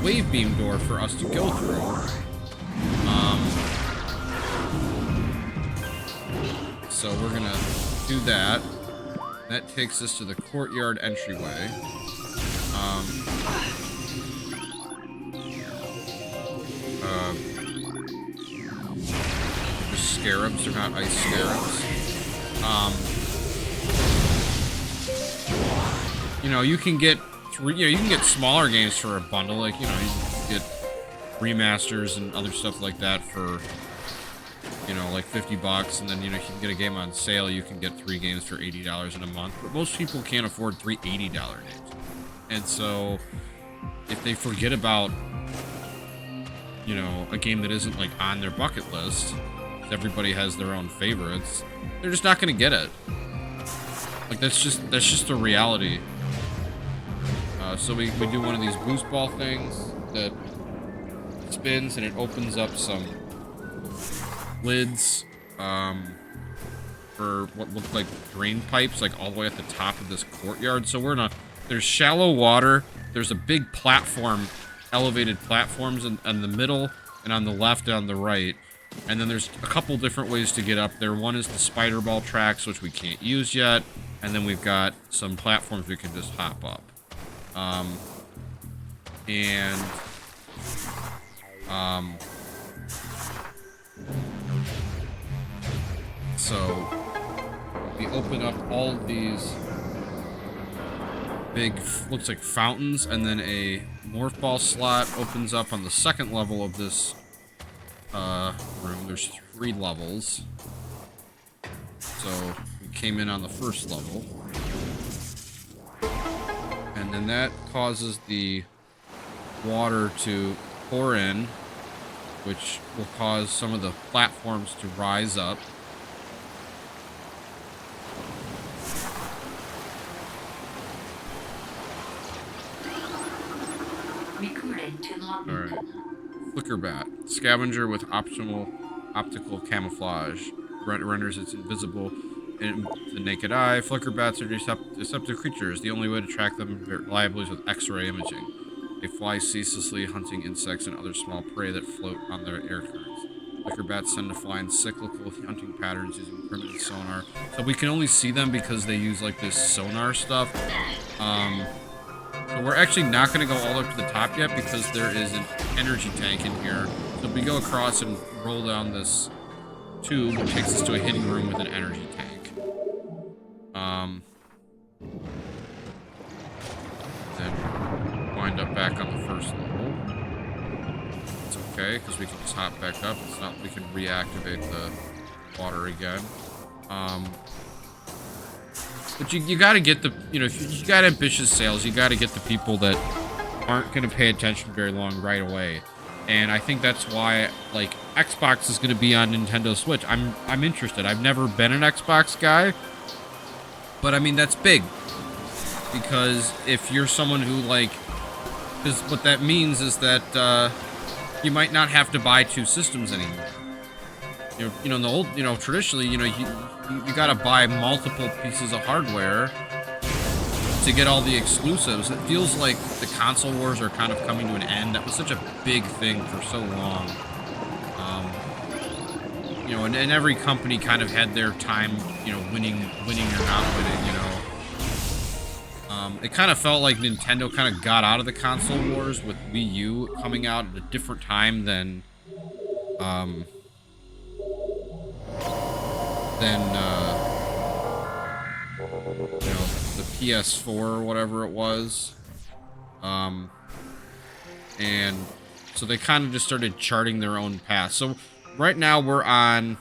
Wave Beam door for us to go through. So we're gonna do that. That takes us to the courtyard entryway. Scarabs, they're not ice scarabs. You know, you can get smaller games for a bundle, like, you know, you can get remasters and other stuff like that for, you know, like $50, and then, you know, if you can get a game on sale, you can get 3 games for $80 in a month. But most people can't afford 3 $80 games, and so if they forget about, you know, a game that isn't like on their bucket list, everybody has their own favorites, they're just not gonna get it. Like, that's just the reality. So we do one of these boost ball things that spins, and it opens up some lids for what look like drain pipes, like all the way at the top of this courtyard. So there's shallow water, there's a big platform, elevated platforms in the middle, and on the left and on the right. And then there's a couple different ways to get up there. One is the spider ball tracks, which we can't use yet. And then we've got some platforms we can just hop up. So we open up all of these big, looks like fountains, and then a morph ball slot opens up on the second level of this room. There's 3 levels. So we came in on the first level. And then that causes the water to pour in, which will cause some of the platforms to rise up. Alright. Flicker bat. Scavenger with optical camouflage. Renders it invisible in the naked eye. Flicker bats are deceptive creatures. The only way to track them reliably is with X-ray imaging. They fly ceaselessly, hunting insects and other small prey that float on their air currents. Flicker bats tend to fly in cyclical hunting patterns using primitive sonar. So we can only see them because they use like this sonar stuff. So we're actually not going to go all the way up to the top yet because there is an energy tank in here. So if we go across and roll down this tube, it takes us to a hidden room with an energy tank. Then wind up back on the first level. It's okay because we can just hop back up. It's not, we can reactivate the water again. But you gotta get the, you know, if you got ambitious sales, you gotta get the people that aren't gonna pay attention very long right away. And I think that's why, like, Xbox is gonna be on Nintendo Switch. I'm interested. I've never been an Xbox guy, but I mean, that's big. Because if you're someone who, like, because what that means is that, you might not have to buy 2 systems anymore. You know, in the old, you know, traditionally, you know, you gotta buy multiple pieces of hardware to get all the exclusives. It feels like the console wars are kind of coming to an end. That was such a big thing for so long. You know, and every company kind of had their time, you know, winning or not winning, you know. It kind of felt like Nintendo kind of got out of the console wars with Wii U coming out at a different time than you know, the PS4 or whatever it was. And so they kind of just started charting their own path. So right now we're on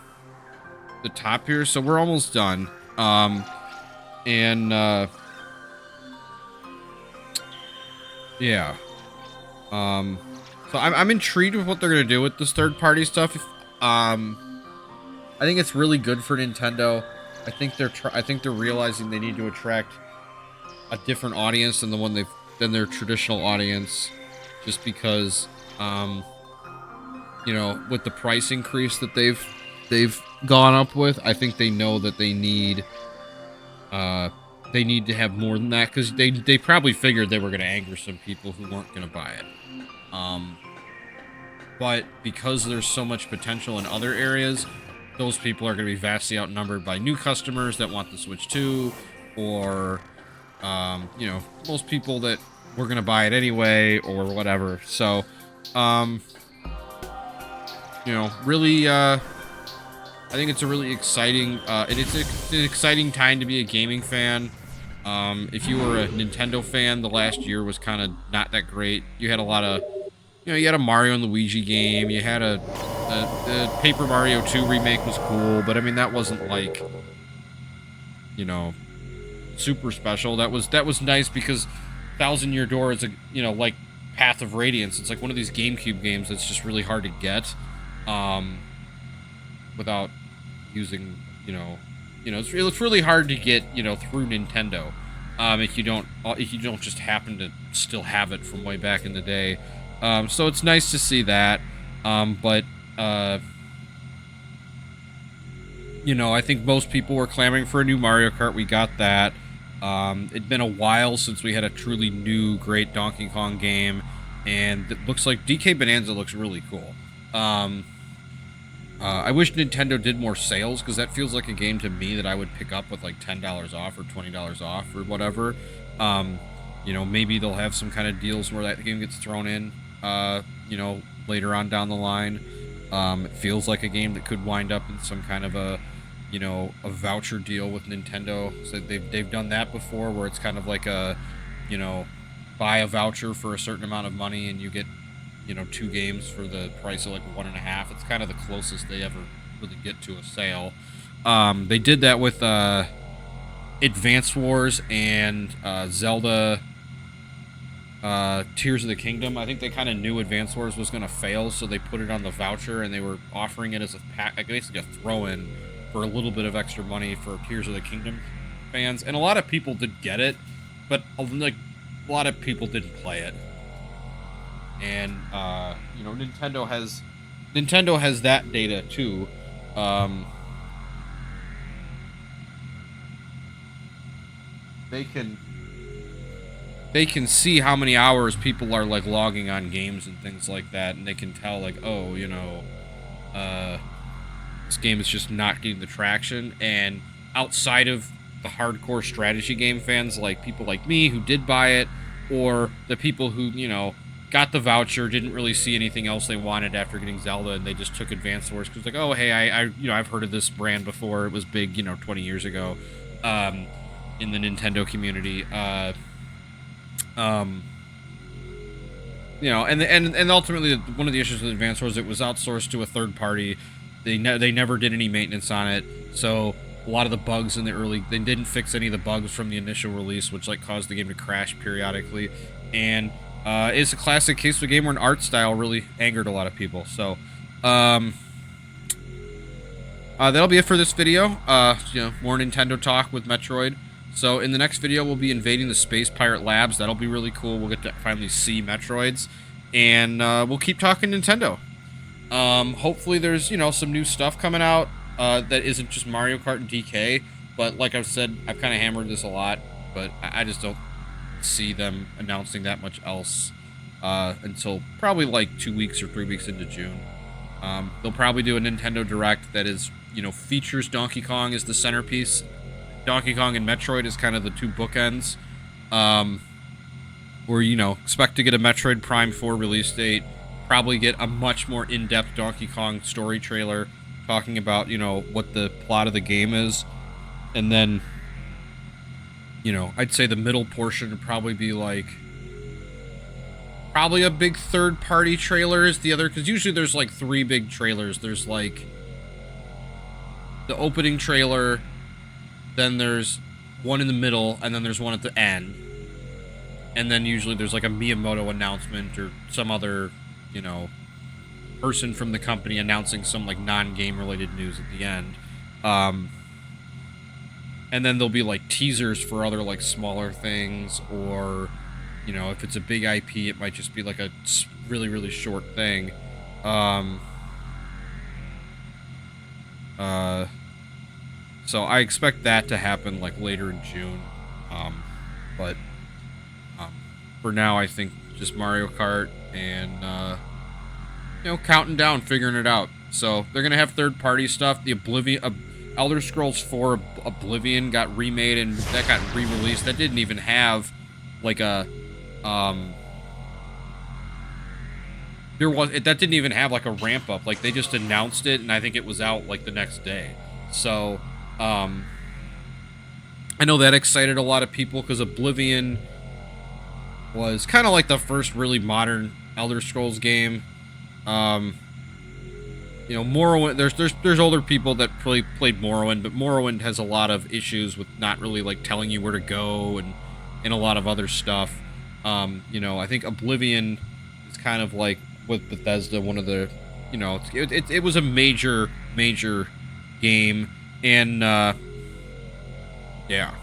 the top here, so we're almost done. Yeah. So I'm intrigued with what they're gonna do with this third-party stuff. I think it's really good for Nintendo. I think they're realizing they need to attract a different audience than than their traditional audience, just because you know, with the price increase that they've gone up with, I think they know that they need to have more than that, because they probably figured they were going to anger some people who weren't going to buy it. But because there's so much potential in other areas, those people are going to be vastly outnumbered by new customers that want the Switch 2, or, you know, most people that were going to buy it anyway, or whatever. So, you know, really, I think it's a really exciting, it's an exciting time to be a gaming fan. If you were a Nintendo fan, the last year was kind of not that great. You had a lot of, you know, you had a Mario and Luigi game. You had a Paper Mario 2 remake was cool, but I mean, that wasn't like, you know, super special. That was nice because Thousand Year Door is a, you know, like Path of Radiance. It's like one of these GameCube games that's just really hard to get, without using, you know, it's really hard to get, you know, through Nintendo, if you don't just happen to still have it from way back in the day. So it's nice to see that, but you know, I think most people were clamoring for a new Mario Kart. We got that. It'd been a while since we had a truly new, great Donkey Kong game, and it looks like DK Bonanza looks really cool. I wish Nintendo did more sales, because that feels like a game to me that I would pick up with like $10 off or $20 off or whatever. You know, maybe they'll have some kind of deals where that game gets thrown in, you know, later on down the line. It feels like a game that could wind up in some kind of a, you know, a voucher deal with Nintendo. So they've done that before, where it's kind of like a, you know, buy a voucher for a certain amount of money and you get you know, 2 games for the price of like 1.5. It's kind of the closest they ever really get to a sale. They did that with Advance Wars and Zelda Tears of the Kingdom. I think they kind of knew Advance Wars was going to fail, so they put it on the voucher, and they were offering it as a pack, like basically a throw-in for a little bit of extra money for Tears of the Kingdom fans. And a lot of people did get it, but like a lot of people didn't play it. And you know, Nintendo has that data too. They can see how many hours people are like logging on games and things like that, and they can tell like, oh, you know, this game is just not getting the traction. And outside of the hardcore strategy game fans, like people like me who did buy it, or the people who, you know, got the voucher, didn't really see anything else they wanted after getting Zelda, and they just took Advance Wars because like, oh, hey, I you know, I've heard of this brand before. It was big, you know, 20 years ago in the Nintendo community. You know, and ultimately one of the issues with Advance Wars, it was outsourced to a third party. They never did any maintenance on it, so a lot of the bugs in the early, they didn't fix any of the bugs from the initial release, which like caused the game to crash periodically. And it's a classic case of a game where an art style really angered a lot of people. So that'll be it for this video. You know, more Nintendo talk with Metroid. So in the next video, we'll be invading the Space Pirate Labs. That'll be really cool. We'll get to finally see Metroids, and we'll keep talking Nintendo. Hopefully there's, you know, some new stuff coming out that isn't just Mario Kart and DK. But like I've said, I've kind of hammered this a lot, but I just don't see them announcing that much else until probably like 2 weeks or 3 weeks into June. They'll probably do a Nintendo Direct that is, you know, features Donkey Kong as the centerpiece. Donkey Kong and Metroid is kind of the 2 bookends. Where, you know, expect to get a Metroid Prime 4 release date, probably get a much more in-depth Donkey Kong story trailer talking about, you know, what the plot of the game is. And then, you know, I'd say the middle portion would probably be like, probably a big third-party trailer is the other, because usually there's like 3 big trailers. There's like the opening trailer, then there's one in the middle, and then there's one at the end. And then usually there's like a Miyamoto announcement or some other, you know, person from the company announcing some like non-game related news at the end. And then there'll be like teasers for other like smaller things, or, you know, if it's a big IP, it might just be like a really, really short thing. So I expect that to happen like later in June. But for now, I think just Mario Kart and, you know, counting down, figuring it out. So they're going to have third-party stuff. The Elder Scrolls 4 Oblivion got remade, and that got re-released. That didn't even have like a, that didn't even have like a ramp up. Like they just announced it, and I think it was out like the next day. So, I know that excited a lot of people because Oblivion was kind of like the first really modern Elder Scrolls game. You know, Morrowind, there's older people that really played Morrowind, but Morrowind has a lot of issues with not really like telling you where to go and a lot of other stuff. You know, I think Oblivion is kind of like with Bethesda, one of the, you know, it was a major game, and yeah.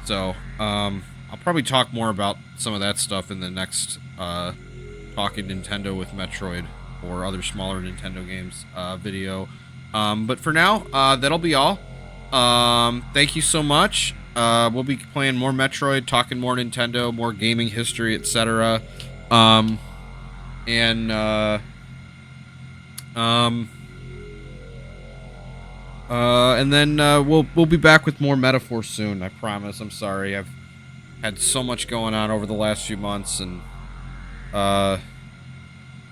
So I'll probably talk more about some of that stuff in the next Talking Nintendo with Metroid or other smaller Nintendo games video. But for now, that'll be all. Thank you so much. We'll be playing more Metroid, talking more Nintendo, more gaming history, etc. And then we'll be back with more Metaphor soon, I promise. I'm sorry, I've had so much going on over the last few months, and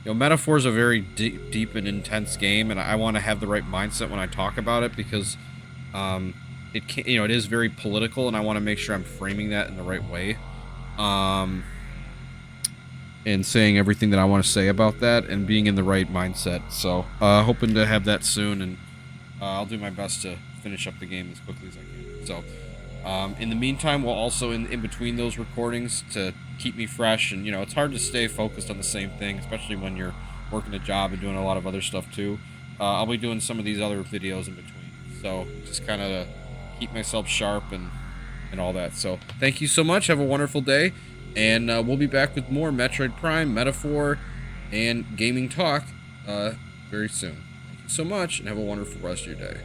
you know, Metaphor is a very deep and intense game, and I want to have the right mindset when I talk about it, because you know, it is very political, and I want to make sure I'm framing that in the right way. and saying everything that I want to say about that and being in the right mindset. So, hoping to have that soon, and I'll do my best to finish up the game as quickly as I can. So, in the meantime, we'll also in between those recordings to keep me fresh, and it's hard to stay focused on the same thing, especially when you're working a job and doing a lot of other stuff too. I'll be doing some of these other videos in between, so just kind of keep myself sharp and all that. So thank you so much. Have a wonderful day, and we'll be back with more Metroid Prime, Metaphor, and gaming talk very soon. Thank you so much, and have a wonderful rest of your day.